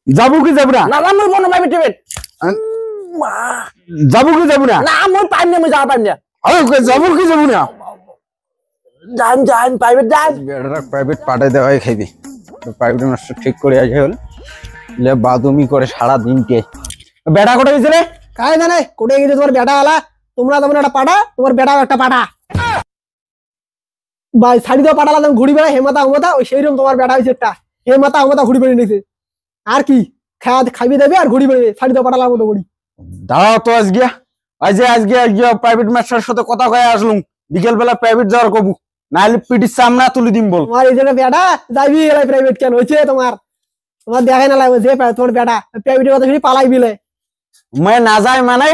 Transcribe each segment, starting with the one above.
যাবো কি যাবো না? না না মই বনো প্রাইভেট টিভেট যাবো কি যাবো না? না মই পাইম না মই যাওয়া পাইম না যাবো কি যাবো না? যান যান প্রাইভেট যান বেড়াটা প্রাইভেট পাঠাই দেওয়াই খাইবি প্রাইভেট মাস্টার ঠিক করে আসে হল বাদুমি করে সারা দিনকে বেড়া কোথায় গেছে রে? কাই জানে কোটে গেছে তোমার বেটা আলা তোমরা তেমন একটা পাঠা তোমার বেটাও একটা পাঠা ভাই শাড়ি দেওয়া পাঠালা তুমি ঘুরি বেড়া হেমাতা হুমাতা ওই সেইরকম তোমার বেটা হয়েছে একটা হেমাতা হুমাতা ঘুরি বেড়ে নিয়েছে আর কি খাবি দেবে আর ঘুরি বেড়ে শাড়ি দেওয়া পাঠালার মতো করি দাঁড়াও তো আজকে প্রাইভেট মাস্টারের সাথে কথা কয়ে আসলুম বিকেল বেলা প্রাইভেট যাওয়ার কবু নাহলে পিটির সামনা তুলে দিম বল তোমার এই জায়গায় বেটা যাইবি এলাই প্রাইভেট কেন হয়েছে তোমার দেখাই না লাগবে যে তোমার বেটা প্রাইভেটের কথা শুনি পালাই বিলে मैं ना जाए মানে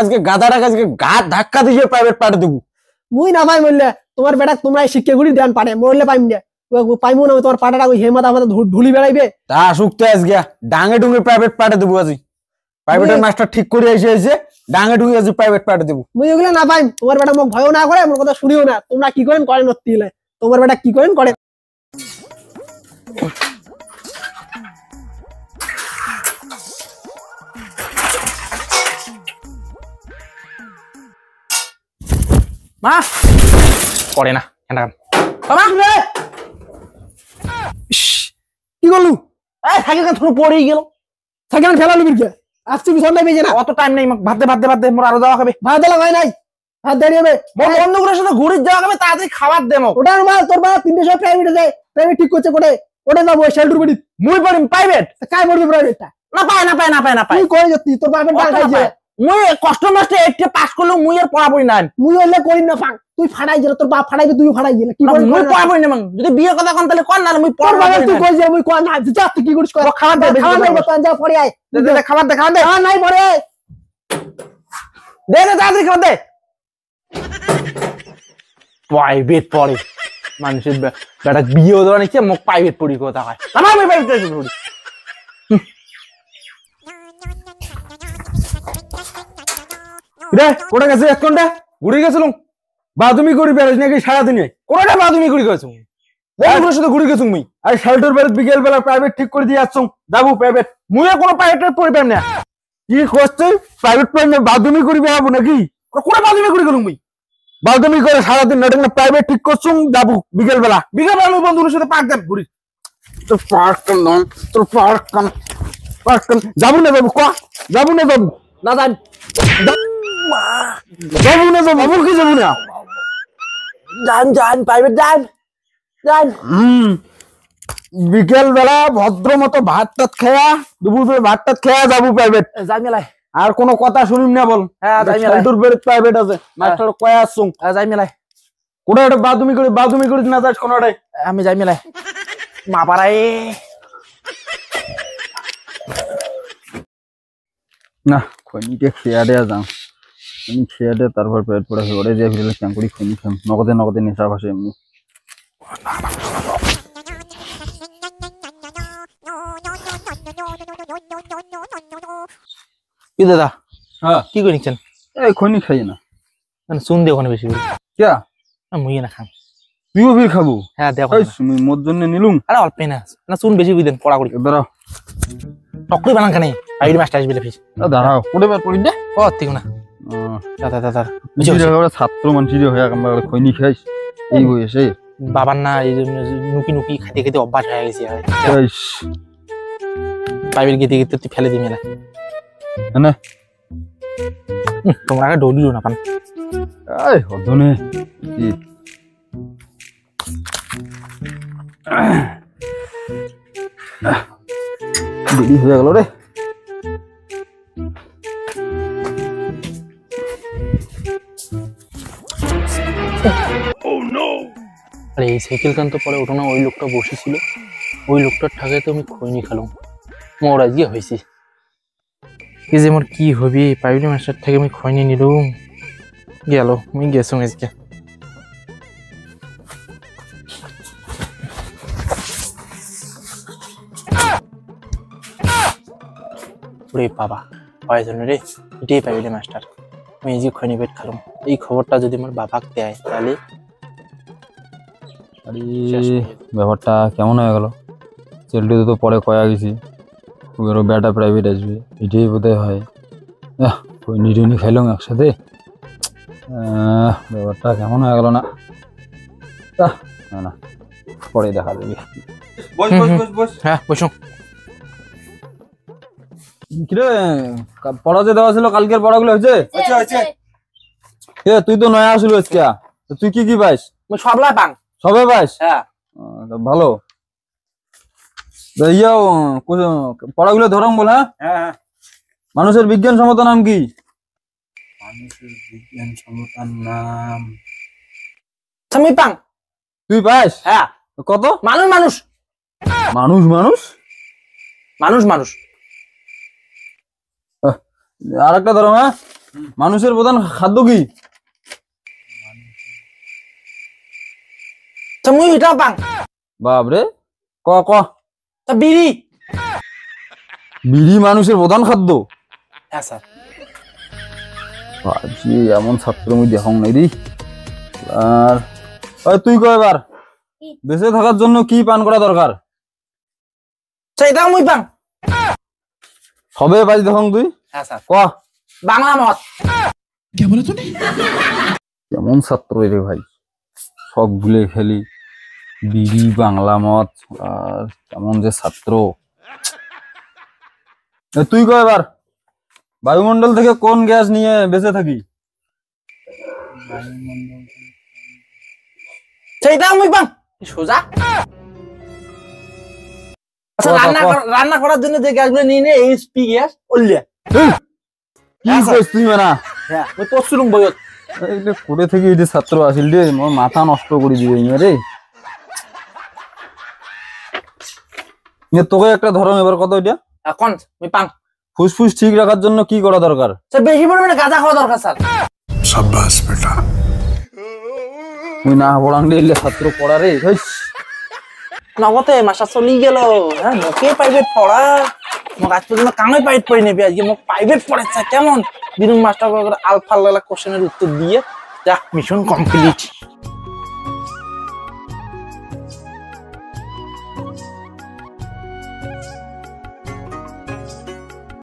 আজকে গাদাটা আজকে গাত ধাক্কা দিয়ে প্রাইভেট পাঠা দেবো মুই না ভাই বললে তোমার বেটা তোমরা শিক্ষা গুলি দেন পারে মরলে পাইম না পাইমু না তোমার পাটাটা ওই হেমাতা আমাদের ঢুলি বেড়াইবে তা শুকতে আজকে ডাঙে ডুঙে প্রাইভেট পাঠা দেবো আজ প্রাইভেটের মাস্টার ঠিক করে এসে ডাঙে ডুঙে আজ প্রাইভেট পাঠা দেবো মুই ওগুলো না পাইম তোমার বেটা মুখ ভয়ও না করে আমার কথা শুনিও না তোমরা কি করেন করেন নতিলে তোমার বেটা কি করেন করে মা করে না এন্ডা বাবা কি করলু এই সাইকেল কান থুরু পড়েই গেল সাইকেল ফেলালু বিরকে আসছি বিছন নাই বেজে না অত টাইম নাই ভাতে মোর আরো যাওয়া হবে ভাত দেলা হয় নাই ভাত দাঁড়িয়ে মোর বন্ধুগুলোর সাথে ঘুরির যাওয়া হবে তাড়াতাড়ি খাবার দেমো ওটার মা তোর মা 300 সময় প্রাইভেটে যায় প্রাইভেট ঠিক করছে কোটে ওটা যাবো শেল্টার বাড়ি মুই পড়িম প্রাইভেট কাই পড়বি প্রাইভেটটা না পায় তুই কই যাচ্ছিস তোর বাপের টাকা খাইছে মুই কষ্ট মষ্টে 8 পাস করলো মুই আর পড়াবই না মুই হইলে করি না ফাক তুই ফাড়াই গেল তোর বাপ ফাড়াইবে তুই ফাড়াই গেল কি করবি মুই পড়াবই না মাং যদি বিয়ে কথা কোন তাহলে কোন না মুই তোর পড়াবই বাবা তুই না কই যা মুই কোন না যা তুই কি করিস কর খাবার দে খাওয়া দে তো যা পড়ে আয় দে খাবার দে হ্যাঁ নাই পড়ে আয় দে তাড়াতাড়ি খাবার দে প্রাইভেট পড়ে মানুষের বেটা বিয়ে দেওয়া নিচ্ছে মোক প্রাইভেট পড়ি কথা হয় আমার আমি প্রাইভেট পড়ি রে কোটা গেছে এক ঘন্টা ঘুরে গেছিলাম বাদুমি করি বেড়াস নাকি সারাদিনে কোনটা বাদুমি করি গেছো বন্ধুগুলোর সাথে ঘুরে গেছো মুই আর শেল্টার বেড়ে বিকেল বেলা প্রাইভেট ঠিক করে দিয়ে আসছো যাবো প্রাইভেট মুই আর কোনো প্রাইভেট পড়ি পাম না কি করছিস প্রাইভেট পড়লে বাদুমি করি বেড়াবো নাকি কোন বাদুমি করি গেলুম মুই বাদুমি করে সারাদিন নাটক না প্রাইভেট ঠিক করছো যাবো বিকেল বেলা মুই বন্ধুগুলোর সাথে পার্ক দেন ঘুরি তোর পার্ক যাবো না যাবো যাবো না যাবো না যান যাবো কি যাবো না যান প্রাইভেট যান বিকেল বেলা ভদ্র মতো ভাত টাত খেয়া দুপুর বেলা ভাত টাত খেয়া যাবো প্রাইভেট যাই মেলাই আর কোনো কথা শুনিম না বল হ্যাঁ যাই মেলাই প্রাইভেট আছে মাস্টার কয়া আসুন যাই মেলাই কোটা একটা বাদুমি করি না যাস কোনোটাই আমি যাই মেলাই মা পাড়ায় না খনিকে খেয়া দেয়া যাও খনি খেয়া দে তারপর পেট পড়া ঘরে যে ভিতরে ক্যাম করি খনি খাম নগদে নেশা ভাসে এমনি কি দাদা হ্যাঁ কি করে নিচ্ছেন এই খনি খাই না শুন দিয়ে ওখানে বেশি করে ক্যা মুই না খান তুইও ফির খাবো হ্যাঁ দেখো তুমি মোর জন্য নিলুম আরে অল্প না শুন বেশি বুঝলেন পড়া করি দাঁড়াও টকরি বানান খানে আইডি মাস্টার আসবে ফিস দাঁড়াও কোটে পেট পড়ি দে ও ঠিক না দাদা ছাত্র মানুষের হয়ে আমরা খনি খাইস এই বয়সে বাবার না এই জন্য নুকি খাইতে খেতে অভ্যাস হয়ে গেছে প্রাইভেট গেতে তুই ফেলে দিবি না তোমরা আগে ডলিও না পান হদনে দেরি হয়ে গেল রে আরে এই সাইকেল কান তো পরে ওঠো না ওই লোকটা বসেছিল ওই লোকটার ঠাকায় তো আমি খৈনি খেলাম মোর আজকে হয়েছি এই যে মোর কি হবে প্রাইভেট মাস্টার থেকে আমি খৈনি নিলুম গেল আমি গেছো আজকে ওরে বাবা হয় জন্য রে এটাই প্রাইভেট মাস্টার আমি এই যে খৈনি পেট খেলাম এই খবরটা যদি আমার বাবাকে দেয় তাহলে ব্যাপারটা কেমন হয়ে গেল চেলটি তো পরে কয়া গেছি ওরও বেটা প্রাইভেট আসবে, এটাই বোধহয় হয়। খৈনি টৈনি খাইলাম একসাথে, ব্যাপারটা কেমন হয়ে গেল না। না না, পরে দেখা যাবে। হ্যাঁ বসো। কিরে, পড়া যে দেওয়া ছিল কালকের পড়াগুলো হয়েছে? তুই তো নয়া আসলো আজকে, তুই কি কি পাইস? সবলাই পাং। সবে পাইস? হ্যাঁ। ভালো। ইয়াও পড়াগুলো ধরম বল। হ্যাঁ। মানুষের বিজ্ঞানসম্মত নাম কি? মানুষের বিজ্ঞানসম্মতার নাম আমি পাং। তুই পাইস? হ্যাঁ। কত? মানুষ মানুষ মানুষ মানুষ মানুষ মানুষ। আর একটা ধরো। হ্যাঁ, মানুষের প্রধান খাদ্য কি? মুই এটা পাং। বাবরে, ক ক। বিড়ি। বিড়ি মানুষের প্রধান খাদ্য? হ্যাঁ স্যার। ভাবছি এমন ছাত্র মুই দেখাও নাই রে। আর তুই কয়বার বেঁচে থাকার জন্য কি পান করা দরকার? সেটাও মুই পাং। সবে পাইস দেখাও তুই? হ্যাঁ স্যার। ক। বাংলা মত। কেমন ছাত্র রে ভাই, সব ভুলে খেলি, বিড়ি বাংলা মত, আর কেমন যে ছাত্র। তুই কয়বার বায়ুমণ্ডল থেকে কোন গ্যাস নিয়ে বেঁচে থাকি? সেটাও মুই পাং। সোজা। আচ্ছা, রান্না করার জন্য যে গ্যাসগুলো নিয়ে নে, এইচপি গ্যাস ওলিয়া। কি কইস তুই? না হ্যাঁ, ওই পড়ছিলুম বইত। এটা করে থেকে এই যে ছাত্র আসিল রে, মোর মাথা নষ্ট করে দিবে রে। তোকে একটা ধরম এবার কত এটা? এখন মুই পাং। ফুসফুস ঠিক রাখার জন্য কি করা দরকার? স্যার বেশি পরিমাণে গাঁজা খাওয়া দরকার স্যার। সাব্বাস বেটা। তুই না পড়াংলে এলে ছাত্র পড়া রে। নগতে মাস্টার চলি গেল। হ্যাঁ, মোকে প্রাইভেট পড়া, মোক আজ পর্যন্ত কামে প্রাইভেট পড়ি নেবি, আজকে মোক প্রাইভেট পড়াচ্ছে কেমন? দিন মাস্টার আলফা কোশ্চেনের উত্তর দিয়ে যাক, মিশন কমপ্লিট।